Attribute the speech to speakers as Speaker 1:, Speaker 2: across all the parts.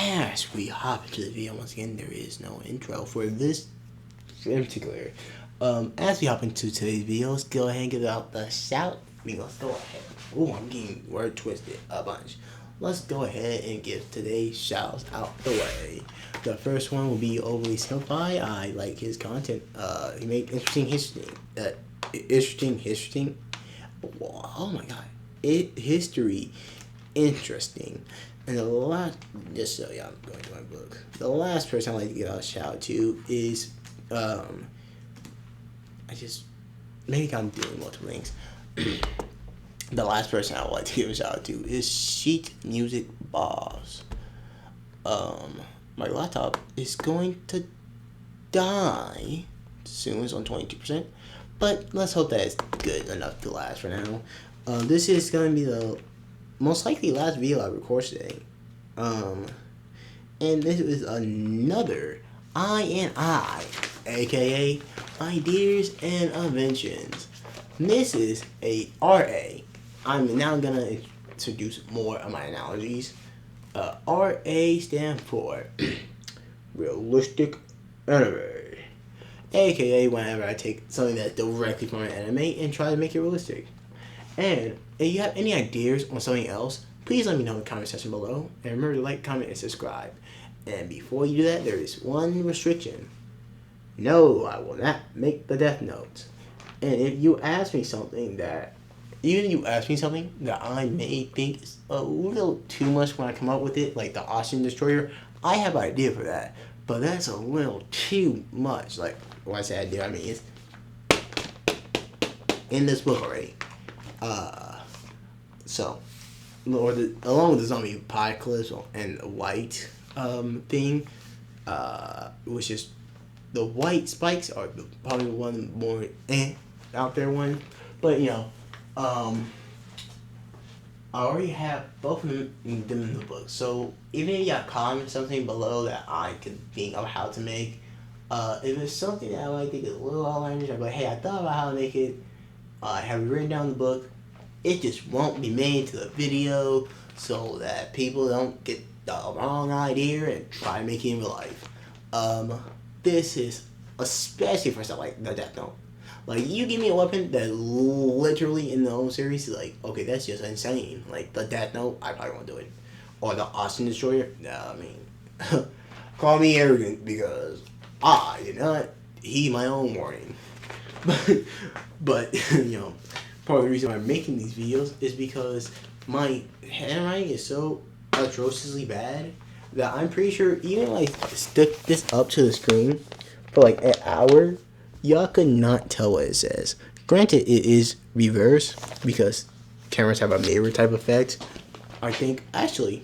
Speaker 1: as we hop into the video, once again, there is no intro for this in particular. As we hop into today's video, let's go ahead and give out the shout. Let's go ahead. Oh, I'm getting word twisted a bunch. Let's go ahead and give today's shouts out the way. The first one will be Overly Simplified. I like his content. He made interesting history. Oh my god, history interesting. And the last, just so y'all, I'm going to my book. The last person I'd like to give a shout out to is, maybe I'm doing multiple things. The last person I would like to give a shout out to is Sheet Music Boss. My laptop is going to die soon. It's on 22%, but let's hope that it's good enough to last for now. This is going to be the most likely last video I record today. And this is another I, aka Ideas and Inventions. This is a RA. I'm now gonna introduce more of my analogies. RA stand for realistic anime, aka whenever I take something that's directly from an anime and try to make it realistic. And if you have any ideas on something else, please let me know in the comment section below. And remember to like, comment, and subscribe. And before you do that, there is one restriction. No, I will not make the Death Note. And if you ask me something that, I may think is a little too much when I come up with it, like the Ocean Destroyer, I have an idea for that. But that's a little too much. Like, when I say idea, I mean it's in this book already. Along with the zombie apocalypse and the white thing, which is the white spikes are probably one more out there one, but I already have both of them in the book. So even if you got comment something below that I could think of how to make, if it's something that I might think is a little outlandish, I'm like, hey, I thought about how to make it. I have it written down in the book. It just won't be made to the video so that people don't get the wrong idea and try to make it in real life. This is especially for stuff like the Death Note. Like, you give me a weapon that literally in the whole series is like, okay, that's just insane. Like, the Death Note, I probably won't do it. Or the Ocean Destroyer, no, I mean, call me arrogant because I did not heed my own warning. But part of the reason why I'm making these videos is because my handwriting is so atrociously bad that I'm pretty sure even if I stick this up to the screen for like an hour, y'all could not tell what it says. Granted, it is reverse because cameras have a mirror type effect. I think actually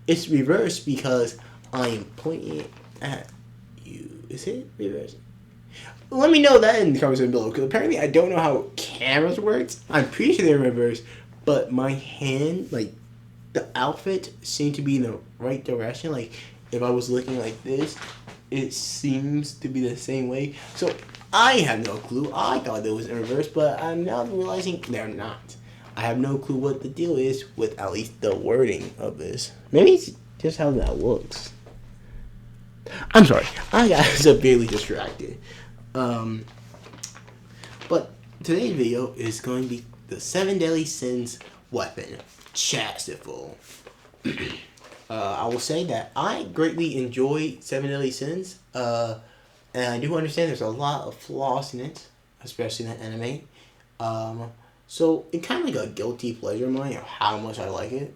Speaker 1: it's reverse because I am pointing at you. Is it reverse? Let me know that in the comments below, because apparently I don't know how cameras works. I'm pretty sure they're reverse, but my hand, like, the outfit seemed to be in the right direction. Like, if I was looking like this, it seems to be the same way. So, I have no clue. I thought it was in reverse, but I'm now realizing they're not. I have no clue what the deal is with at least the wording of this. Maybe it's just how that looks. I'm sorry. I got severely distracted. But today's video is going to be the 7 Deadly Sins weapon, Chastiefol. I will say that I greatly enjoy 7 Deadly Sins, and I do understand there's a lot of flaws in it, especially in the anime. So it's kind of like a guilty pleasure of mine of how much I like it.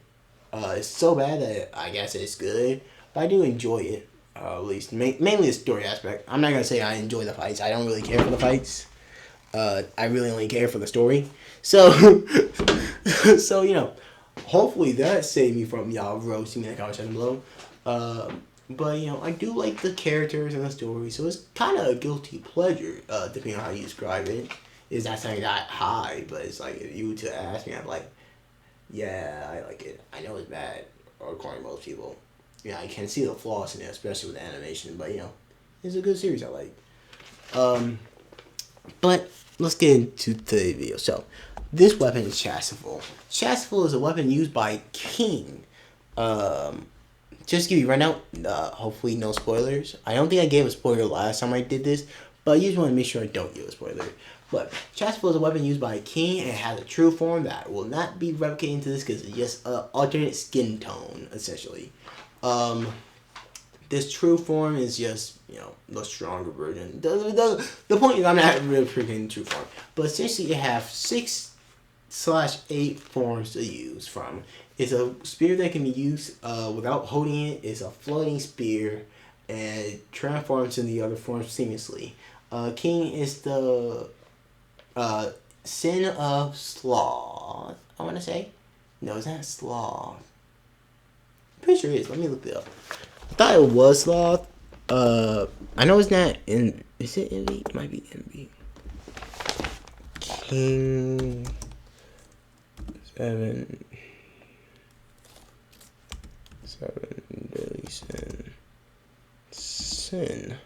Speaker 1: It's so bad that I guess it's good, but I do enjoy it. At least mainly the story aspect. I'm not gonna say I enjoy the fights. I don't really care for the fights. I really only care for the story. So, hopefully that saved me from y'all roasting me in the comment section below. But I do like the characters and the story, so it's kind of a guilty pleasure, depending on how you describe it. It's not something that I hide, but it's like if you were to ask me, I'm like, yeah, I like it. I know it's bad, or according to most people. Yeah, I can see the flaws in it, especially with the animation, but it's a good series I like. But let's get into today's video. So, this weapon is Chastiefol. Chastiefol is a weapon used by King just give you right now. Hopefully no spoilers. I don't think I gave a spoiler last time I did this, but I just want to make sure I don't give a spoiler. But Chastiefol is a weapon used by a king and it has a true form that will not be replicated into this because it's just an alternate skin tone essentially. This true form is just, the stronger version. The point is I'm not really freaking true form. But essentially it has 6/8 forms to use from. It's a spear that can be used without holding it. It's a floating spear and it transforms into the other forms seamlessly. King is the sin of sloth, I want to say. No, it's not sloth. I'm pretty sure it is. Let me look it up. I thought it was sloth. I know it's not in. Is it envy? It might be envy. King 7 deadly sin.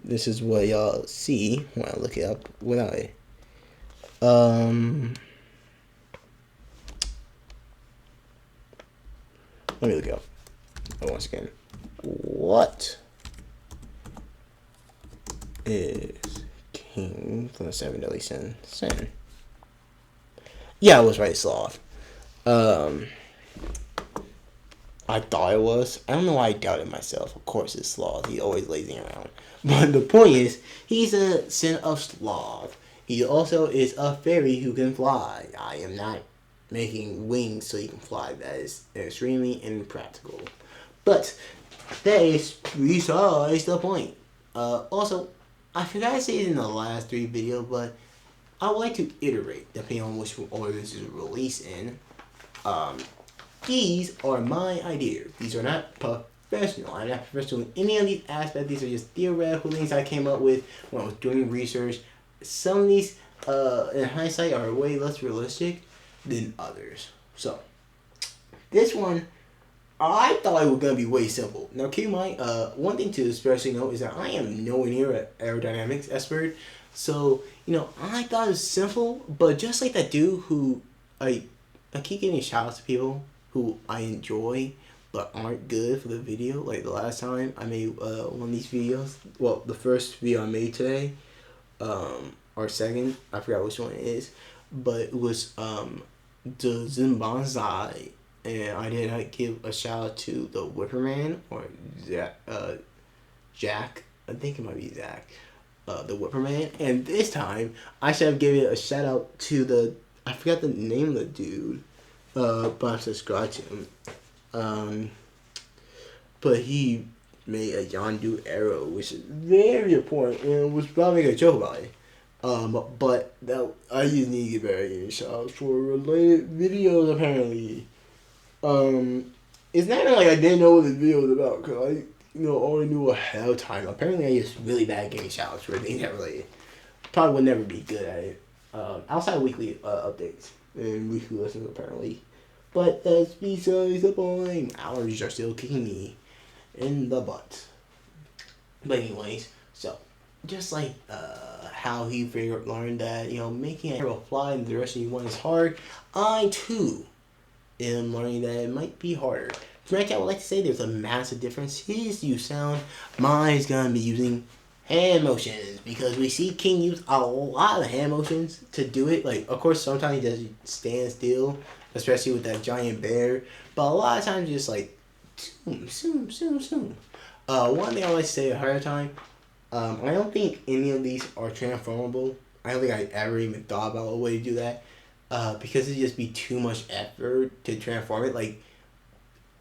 Speaker 1: This is what y'all see when I look it up. When I let me look it up once again. What is king from the 7 deadly sin? Yeah, I was right, sloth. I thought it was. I don't know why I doubted myself. Of course it's sloth. He's always lazing around. But the point is, he's a sin of sloth. He also is a fairy who can fly. I am not making wings so you can fly. That is extremely impractical. But that is besides the point. Also, I forgot to say it in the last 3 videos, but I would like to iterate depending on which order this is released in. These are my ideas. These are not professional. I'm not professional in any of these aspects. These are just theoretical things I came up with when I was doing research. Some of these, in hindsight, are way less realistic than others. So, this one, I thought it was going to be way simple. Now, keep in mind, one thing to especially note is that I am nowhere near an aerodynamics expert. So, I thought it was simple, but just like that dude who, I keep giving shout outs to people who I enjoy but aren't good for the video. Like the last time I made one of these videos, well, the first video I made today, or second, I forgot which one it is, but it was the Zimbanzai, and I did give a shout out to the Whipperman, or Jack, I think it might be Zach, the Whipperman, and this time I should have given a shout out to I forgot the name of the dude, but I'm subscribed to him. But he made a Yondu arrow, which is very important, and was probably making a joke about it. But that I just need to get better at getting shoutouts for related videos. Apparently, it's not like I didn't know what the video was about, cause I already knew ahead of time. Apparently, I just really bad at getting shoutouts for things that related. Probably would never be good at it. Outside weekly updates and weekly lessons apparently. But that's besides the point. Allergies are still kicking me in the butt. But anyways, so just like how he learned that making a hero fly in the direction you want is hard, I too am learning that it might be harder. Frank, I would like to say there's a massive difference. His use sound, mine's gonna be using hand motions, because we see King use a lot of hand motions to do it. Like, of course, sometimes he does stand still, especially with that giant bear. But a lot of times, just like, zoom. One thing I like to say ahead of time, I don't think any of these are transformable. I don't think I ever even thought about a way to do that, because it'd just be too much effort to transform it. Like,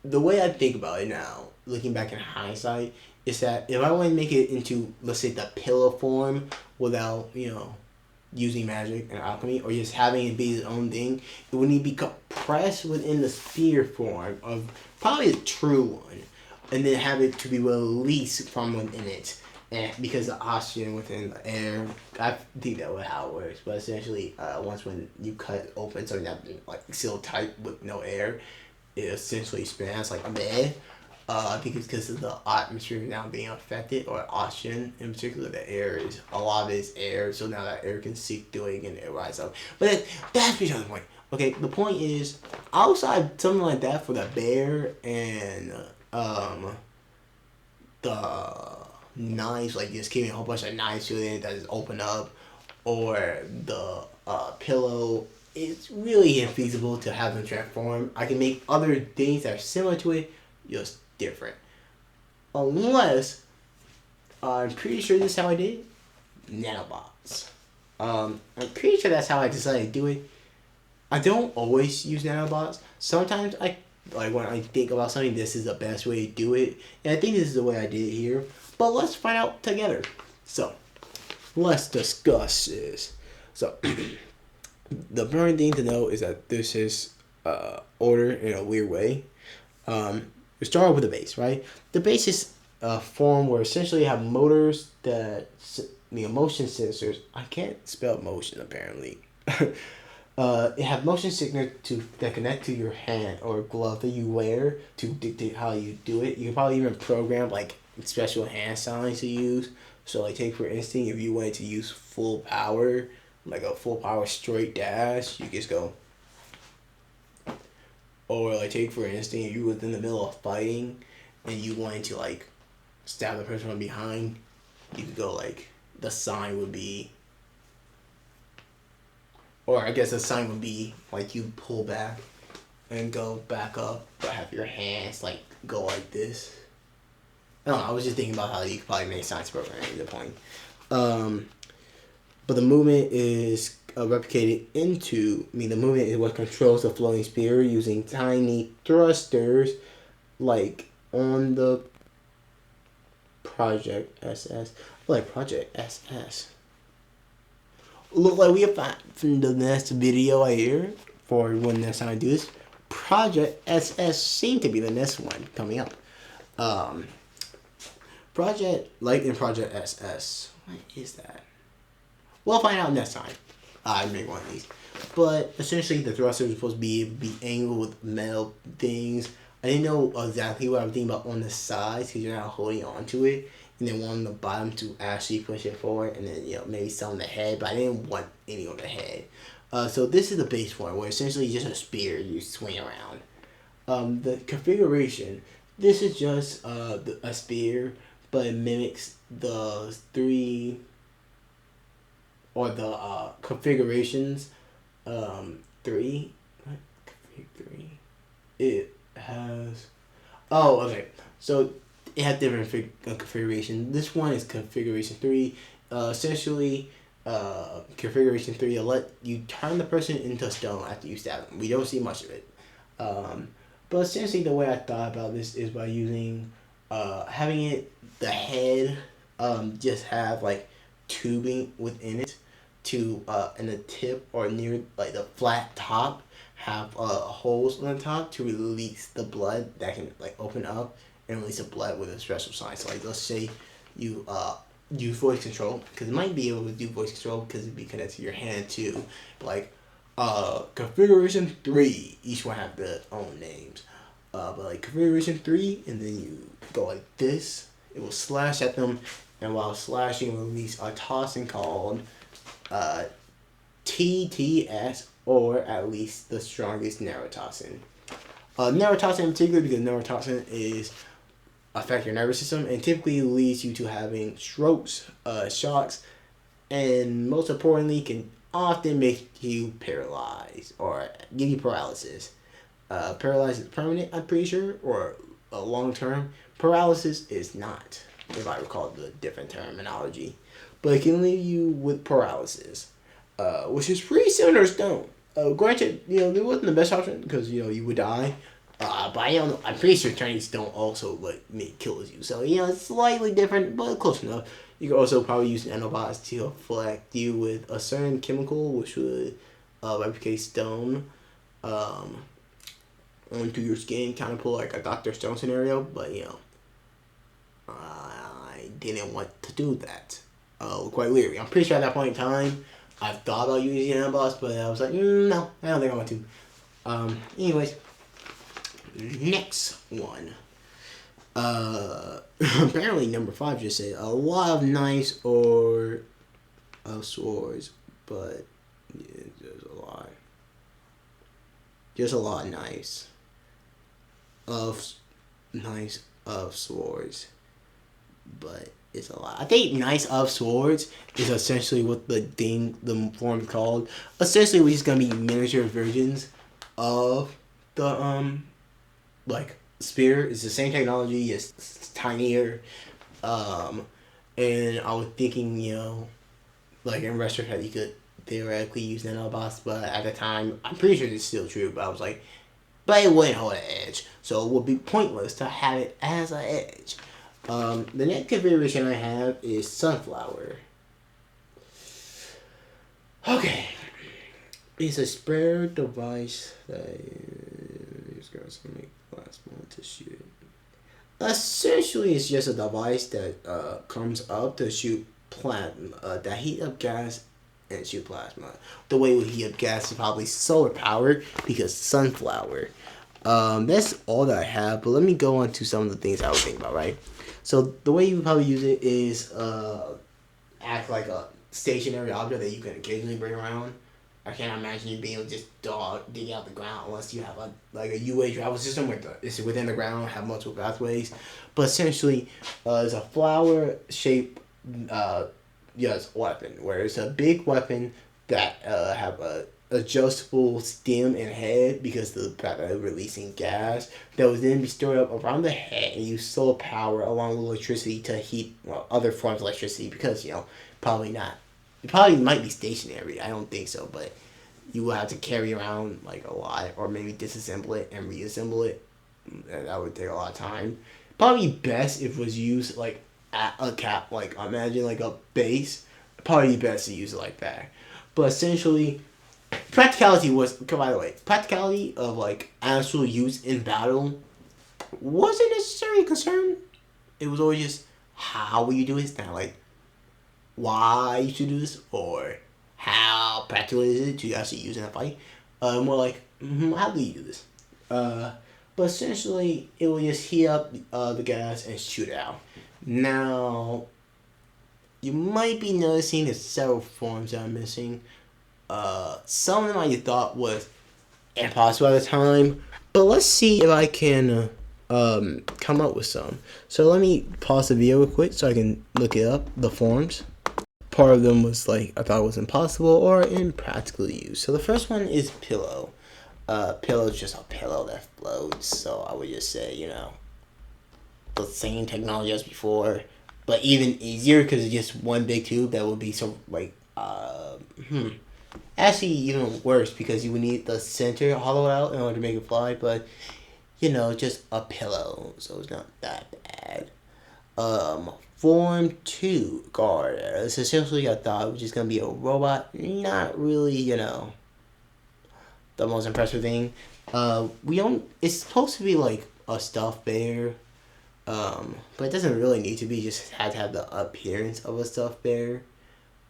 Speaker 1: the way I think about it now, looking back in hindsight, is that if I want to make it into, let's say, the pillow form without, using magic and alchemy, or just having it be its own thing, it would need to be compressed within the sphere form of probably the true one, and then have it to be released from within it. And because the oxygen within the air, I think that was how it works. But essentially, once when you cut open something that's like still tight with no air, it essentially expands like a bed. I think it's because of the atmosphere now being affected, or oxygen in particular. The air is, a lot of it is air, so now that air can seep through it and it rise up. But that's besides the point. Okay, the point is, outside something like that for the bear and um the knives, like just keeping a whole bunch of knives to it that just open up, or the pillow, it's really infeasible to have them transform. I can make other things that are similar to it, just different. Unless, I'm pretty sure this is how I did it, nanobots. I'm pretty sure that's how I decided to do it. I don't always use nanobots. Sometimes like when I think about something, this is the best way to do it, and I think this is the way I did it here. But let's find out together. So, let's discuss this. So, the important thing to know is that this is order in a weird way. We start with the base, right? The base is a form where essentially you have motors that motion sensors. I can't spell motion apparently. It have motion signals that connect to your hand or glove that you wear to dictate how you do it. You can probably even program like special hand signs to use. So like take for instance, if you wanted to use full power, like a full power straight dash, you just go. Or like take for instance, if you was in the middle of fighting and you wanted to like stab the person from behind, you could go like the sign would be, or I guess the sign would be like you pull back and go back up, but have your hands like go like this. I don't know. I was just thinking about how you could probably make science programming the point. But the movement is replicated into. The movement is what controls the floating sphere using tiny thrusters, like on the Project SS. Like Project SS. Look like we have found the next video right here for when next time I do this. Project SS seemed to be the next one coming up. Project like in Project SS. What is that? We'll find out next time. I make one of these. But essentially the thrusters are supposed to be angled with metal things. I didn't know exactly what I was thinking about on the sides because you're not holding on to it. And then one on the bottom to actually push it forward, and then maybe some on the head, but I didn't want any on the head. So this is the base form where essentially just a spear you swing around. The configuration, this is just a spear, but it mimics the three or the configurations. Three, what? Three. It has. Oh, okay. So it has different configuration. This one is configuration 3. Essentially, configuration 3 will let you turn the person into stone after you stab them. We don't see much of it. But essentially, the way I thought about this is by using, having it, the head, just have like tubing within it to, and the tip or near like the flat top have holes on the top to release the blood that can like open up and release the blood with a special sign. So like let's say you use voice control, because it might be able to do voice control because it'd be connected to your hand too. Like configuration 3, each one have their own names. But like configuration 3, and then you go like this, it will slash at them, and while slashing it will release a toxin called TTS, or at least the strongest neurotoxin. Neurotoxin in particular because neurotoxin is affect your nervous system and typically leads you to having strokes, shocks, and most importantly can often make you paralyzed or give you paralysis. Paralysis is permanent, I'm pretty sure, or long term. Paralysis is not, if I recall the different terminology. But it can leave you with paralysis, which is pretty similar to stone. Granted, it wasn't the best option because you would die. But I don't know. I'm pretty sure turning stone also kills you. So it's slightly different, but close enough. You can also probably use nanobots to afflict you with a certain chemical, which would replicate stone onto your skin, kind of pull like a Dr. Stone scenario. But I didn't want to do that. Quite leery. I'm pretty sure at that point in time, I thought about using nanobots, but I was like, no, I don't think I want to. Anyways. Next one. Apparently number 5 just said a lot of knives or swords, but there's a lot. There's a lot of of knives of swords, but it's a lot. I think knights of swords is essentially what the form called. Essentially, we're just gonna be miniature versions of the like spear. It's the same technology, it's tinier. Um, and I was thinking, like in retrospect, you could theoretically use nanobots, but at the time, I'm pretty sure it's still true. But I was like, but it wouldn't hold an edge, so it would be pointless to have it as an edge. The next configuration I have is sunflower. Okay, it's a spare device that is going to make plasma to shoot. Essentially, it's just a device that comes up to shoot plasma, that heat up gas and shoot plasma. The way we heat up gas is probably solar powered because sunflower. That's all that I have, but let me go on to some of the things I was thinking about, right? So the way you would probably use it is act like a stationary object that you can occasionally bring around. I can't imagine you being able to just dig out the ground unless you have a UA travel system where it's within the ground, have multiple pathways. But essentially, it's a flower shaped weapon, where it's a big weapon that have a adjustable stem and head because of the fact that it's releasing gas that would then be stored up around the head and use solar power along with electricity to heat other forms of electricity because probably not. It probably might be stationary. I don't think so, but you will have to carry around like a lot, or maybe disassemble it and reassemble it. That would take a lot of time. Probably best if it was used like at a cap, like imagine like a base. Probably best to use it like that. But essentially, practicality was, by the way, practicality of like actual use in battle wasn't necessarily a concern. It was always just how will you do it? It's not like why you should do this or how practical is it to actually use in a fight. More like how do you do this? But essentially, it will just heat up the gas and shoot it out. Now, you might be noticing there's several forms that I'm missing. Some of them I thought was impossible at the time, but let's see if I can come up with some. So let me pause the video real quick so I can look it up, the forms. Part of them was like I thought it was impossible or impractical to use. So the first one is pillow. Pillow is just a pillow that floats. So I would just say the same technology as before, but even easier because it's just one big tube that would be so like actually even worse because you would need the center hollowed out in order to make it fly. But just a pillow, so it's not that bad. Form 2 guard. It's essentially I thought it was just gonna be a robot. Not really, the most impressive thing. We don't. It's supposed to be like a stuffed bear, but it doesn't really need to be. Just had to have the appearance of a stuffed bear,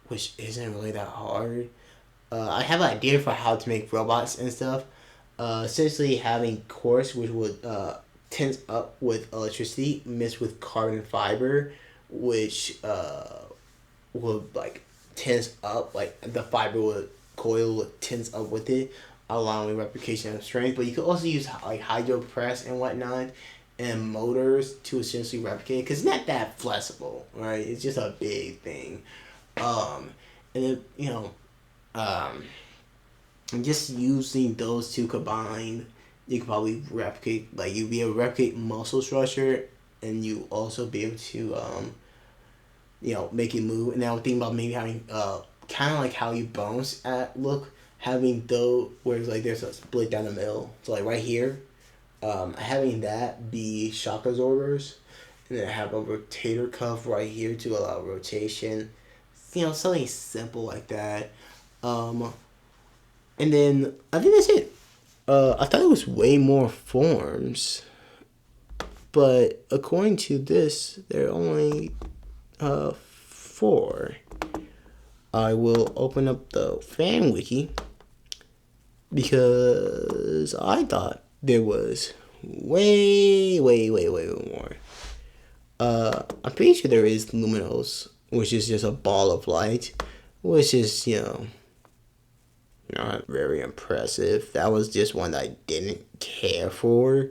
Speaker 1: which isn't really that hard. I have an idea for how to make robots and stuff. Essentially having course which would tense up with electricity mixed with carbon fiber, which would like tense up, like the fiber would coil would tense up with it, allowing replication of strength. But you could also use like hydro press and whatnot and motors to essentially replicate because it's not that flexible, right? It's just a big thing. And then just using those two combined, you could probably replicate, like you'd be able to replicate muscle structure, and you also be able to make it move. And now I'm thinking about maybe having kind of like how you bones at look, having those where it's like there's a split down the middle. So like right here, having that be shock absorbers, and then have a rotator cuff right here to allow rotation. Something simple like that. And then I think that's it. I thought it was way more forms, but according to this, there are only 4. I will open up the fan wiki because I thought there was way more. I'm pretty sure there is luminos, which is just a ball of light, which is not very impressive. That was just one that I didn't care for.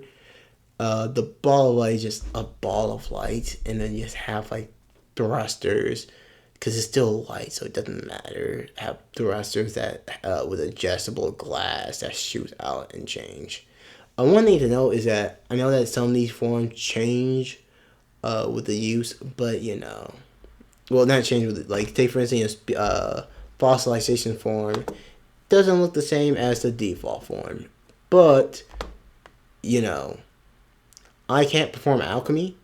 Speaker 1: The ball of light is just a ball of light, and then you just have like thrusters, because it's still light, so it doesn't matter. Have thrusters that with adjustable glass that shoots out and change. One thing to note is that I know that some of these forms change with the use, but well, not change with like take for instance, fossilization form doesn't look the same as the default form, but you know I can't perform alchemy,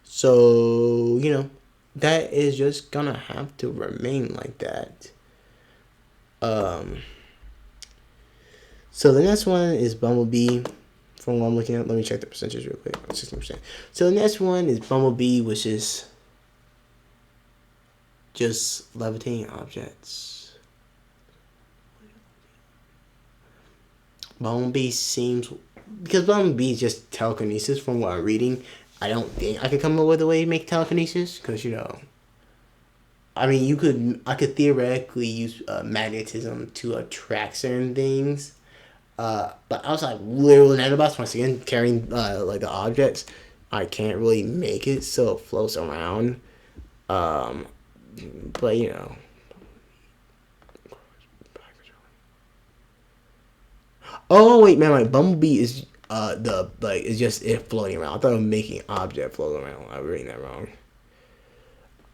Speaker 1: so that is just gonna have to remain like that. Um, so the next one is Bumblebee. From what I'm looking at, let me check the percentage real quick. 16%. So the next one is Bumblebee, which is just levitating objects. Bumblebee seems, because Bumblebee is just telekinesis from what I'm reading. I don't think I could come up with a way to make telekinesis, because I mean, I could theoretically use magnetism to attract certain things. But outside literal nanobots, once again, carrying like the objects, I can't really make it so it floats around. Um, but Oh wait, man, my Bumblebee is the like it's just it floating around. I thought it was making object float around. I was reading that wrong.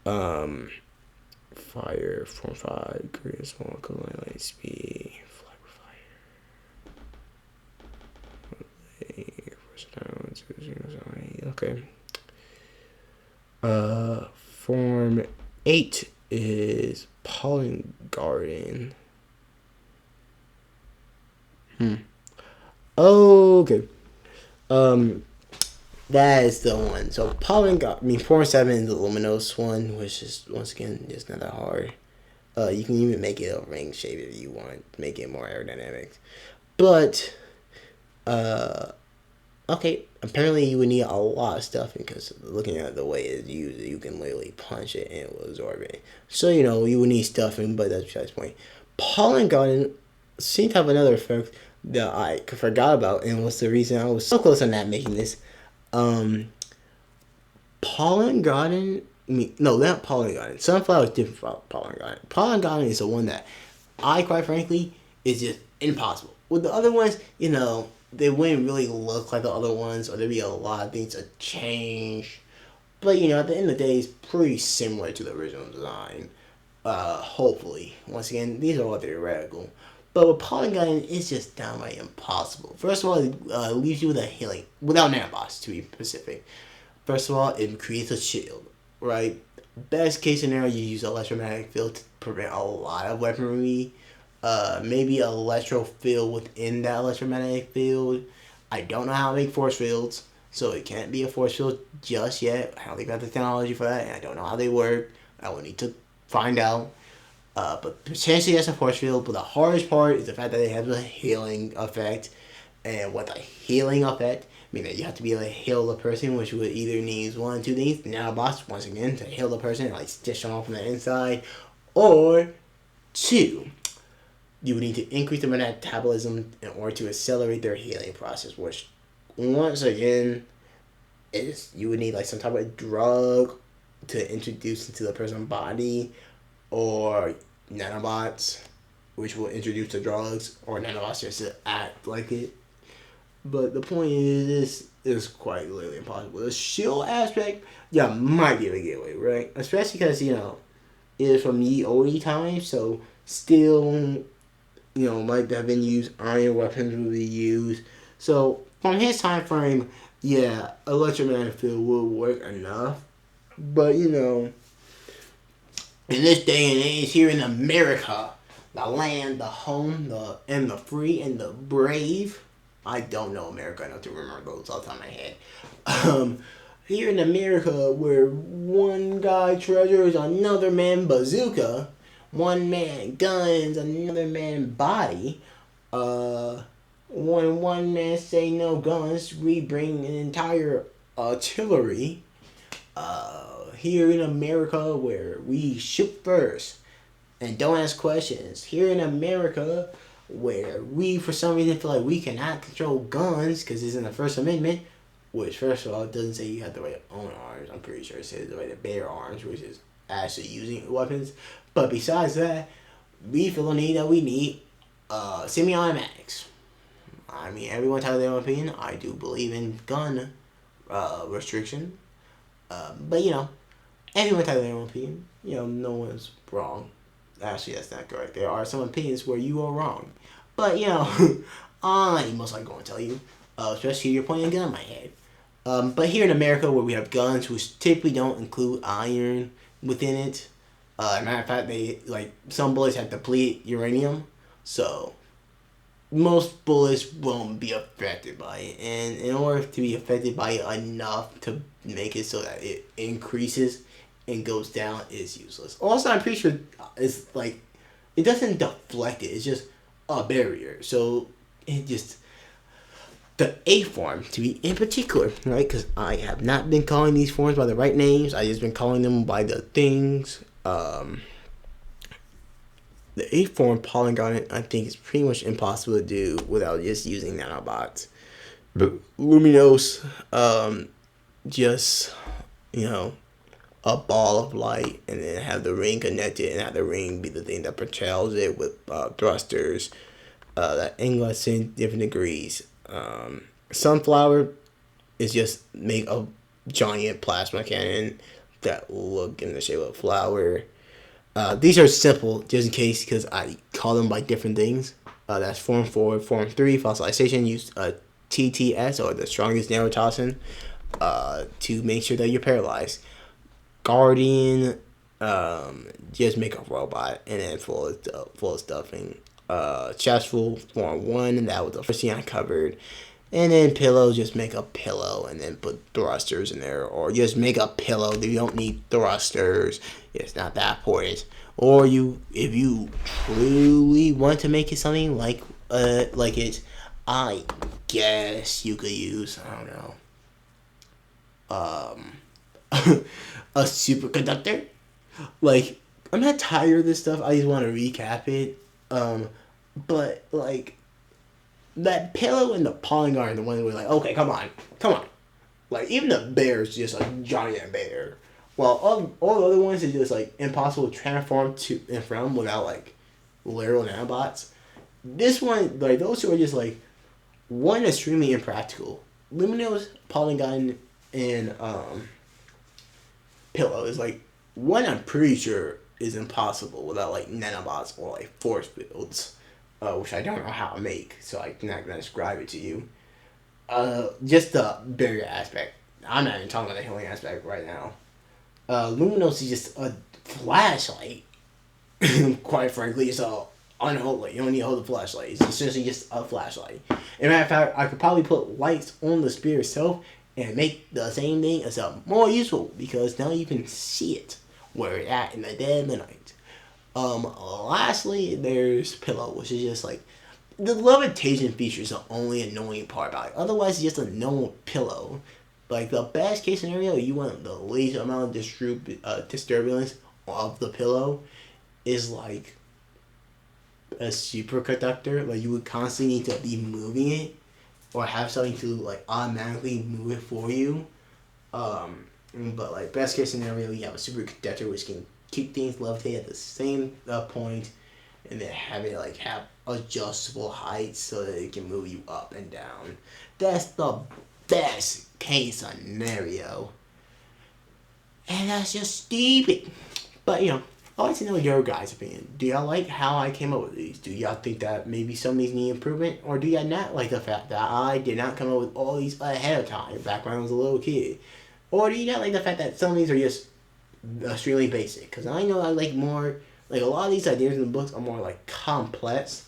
Speaker 1: Um, fire form 5, create small equivalent light speed. Fly with fire. Okay. Form 8 is Pollen Garden. Okay. Um, that is the one. So Form 7 is the luminous one, which is once again just not that hard. You can even make it a ring shape if you want, make it more aerodynamic. But okay, apparently you would need a lot of stuff because looking at the way it's used, you can literally punch it and it will absorb it. So you would need stuffing, but that's besides the point. Pollen Garden seemed to have another effect that I forgot about, and was the reason I was so close on not making this. Pollen Garden. No, not Pollen Garden. Sunflower is different from Pollen Garden. Pollen Garden is the one that I, quite frankly, is just impossible. With the other ones, they wouldn't really look like the other ones, or there'd be a lot of things to change. But at the end of the day, it's pretty similar to the original design. Hopefully, once again, these are all theoretical. But with Polygon, it's just downright impossible. First of all, it leaves you with a healing without nanobots, to be specific. First of all, it creates a shield, right? Best case scenario, you use electromagnetic field to prevent a lot of weaponry. Maybe an electro field within that electromagnetic field. I don't know how to make force fields, so it can't be a force field just yet. I don't think I have the technology for that, and I don't know how they work. I will need to find out. But potentially that's a force field. But the hardest part is the fact that it has a healing effect. And what the healing effect means that you have to be able to heal the person, which would either need one or two things. Nanobots, once again, to heal the person, like stitch them off from the inside. Or two, you would need to increase their metabolism in order to accelerate their healing process, which once again is you would need like some type of drug to introduce into the person's body, or nanobots, which will introduce the drugs, or nanobots just to act like it. But the point is, this is quite literally impossible. The shield aspect, yeah, might be able to get away, right? Especially because, it is from the oldie times, so still, might have been used, iron weapons will be used. So, from his time frame, yeah, electromagnetic field will work enough. But, in this day and age here in America, the land, the home, the free and the brave. I don't know America enough to remember those off the top of my head. Here in America, where one guy treasures another man bazooka, one man guns another man body. When one man say no guns, we bring an entire artillery. Here in America, where we shoot first and don't ask questions. Here in America, where we, for some reason, feel like we cannot control guns because it's in the First Amendment, which, first of all, it doesn't say you have the right to own arms. I'm pretty sure it says the right to bear arms, which is actually using weapons. But besides that, we feel the need that we need semi-automatics. I mean, everyone has their own opinion. I do believe in gun restriction. But, everyone has their own opinion. No one's wrong. Actually, that's not correct. There are some opinions where you are wrong. But, I'm most likely going to tell you, especially if you're pointing a gun at my head. But here in America, where we have guns which typically don't include iron within it, as a matter of fact, some bullets have depleted uranium, so most bullets won't be affected by it. And in order to be affected by it enough to make it so that it increases and goes down is useless. Also, I'm pretty sure it's it doesn't deflect it. It's just a barrier. So it just the A form to be in particular, right? Because I have not been calling these forms by the right names. I just been calling them by the things. The A form polygon, I think, is pretty much impossible to do without just using nanobots. But Luminos, just a ball of light, and then have the ring connected, and have the ring be the thing that propels it with thrusters that angle in different degrees. Sunflower is just make a giant plasma cannon that look in the shape of a flower. These are simple, just in case, because I call them by different things. That's Form 4, Form 3, fossilization, use TTS, or the strongest neurotoxin, to make sure that you're paralyzed. Guardian, just make a robot, and then full of stuffing. Chastiefol, Form 1, that was the first thing I covered. And then pillow, just make a pillow and then put thrusters in there. Or just make a pillow. You don't need thrusters. It's not that important. Or if you truly want to make it something like it, I guess you could use, I don't know, a superconductor. I'm not tired of this stuff. I just want to recap it. But that pillow and the polygon are the ones where okay, come on. Even the bear is just a giant bear. Well, all the other ones is just impossible to transform to and from without literal nanobots. This one, those two are just one, extremely impractical. Luminos, polygon, and pillow is one I'm pretty sure is impossible without nanobots or force fields. Which I don't know how to make, so I'm not going to describe it to you. Just the barrier aspect. I'm not even talking about the healing aspect right now. Luminos is just a flashlight. Quite frankly, it's unholy. You don't need to hold the flashlight. It's essentially just a flashlight. As a matter of fact, I could probably put lights on the spear itself and make the same thing except more useful, because now you can see it where it's at in the dead of the night. Lastly, there's pillow, which is just the levitation feature is the only annoying part about it. Otherwise, it's just a normal pillow. The best case scenario, you want the least amount of disturbance of the pillow is a superconductor. You would constantly need to be moving it or have something to automatically move it for you. But best case scenario, you have a superconductor which can keep things levitated at the same point, and then have it have adjustable heights so that it can move you up and down. That's the best case scenario, and that's just stupid. But I'd like to know your guys' opinion. Do y'all like how I came up with these? Do y'all think that maybe some of these need improvement, or do y'all not like the fact that I did not come up with all these ahead of time back when I was a little kid? Or do you not like the fact that some of these are just extremely basic? Because I know I like more, a lot of these ideas in the books are more complex,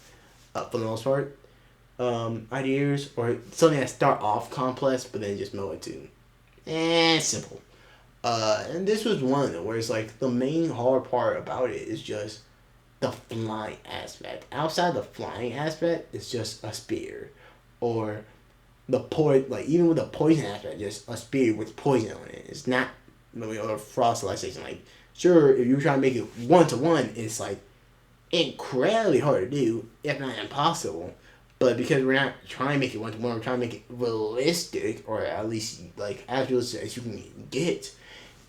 Speaker 1: for the most part, ideas, or something that start off complex but then just move it to simple. And this was one of them where it's the main hard part about it is just the flying aspect. Outside the flying aspect, it's just a spear, or even with the poison aspect, just a spear with poison on it. It's not or fossilization. Sure, if you're trying to make it 1-to-1, it's incredibly hard to do, if not impossible. But because we're not trying to make it one to one, we're trying to make it realistic, or at least like as realistic as you can get.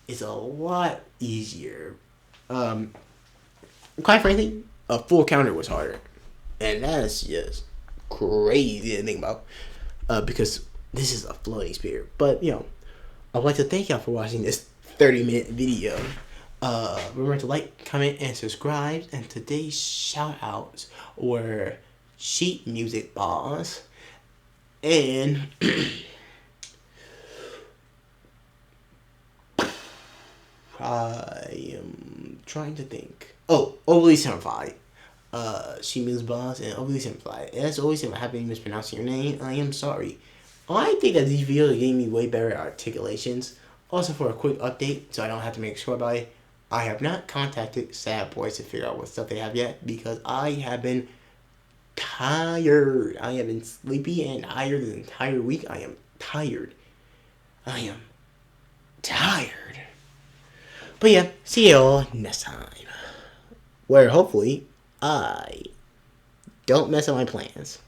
Speaker 1: It's a lot easier. Um, Quite frankly, a full counter was harder, and that's just crazy to think about. Because this is a floating spear. But I'd like to thank y'all for watching this 30-minute video. Remember to like, comment, and subscribe. And today's shout outs were Sheet Music Boss and I am trying to think. Oh, Overly Simplified. She Music Boss and Overly Simplified. As always, if I have been mispronouncing your name, I am sorry. I think that these videos are giving me way better articulations. Also, for a quick update, so I don't have to make sure about it, I have not contacted Sad Boys to figure out what stuff they have yet because I have been tired. I have been sleepy and tired the entire week. I am tired. I am tired. But yeah, see you all next time. Where hopefully I don't mess up my plans.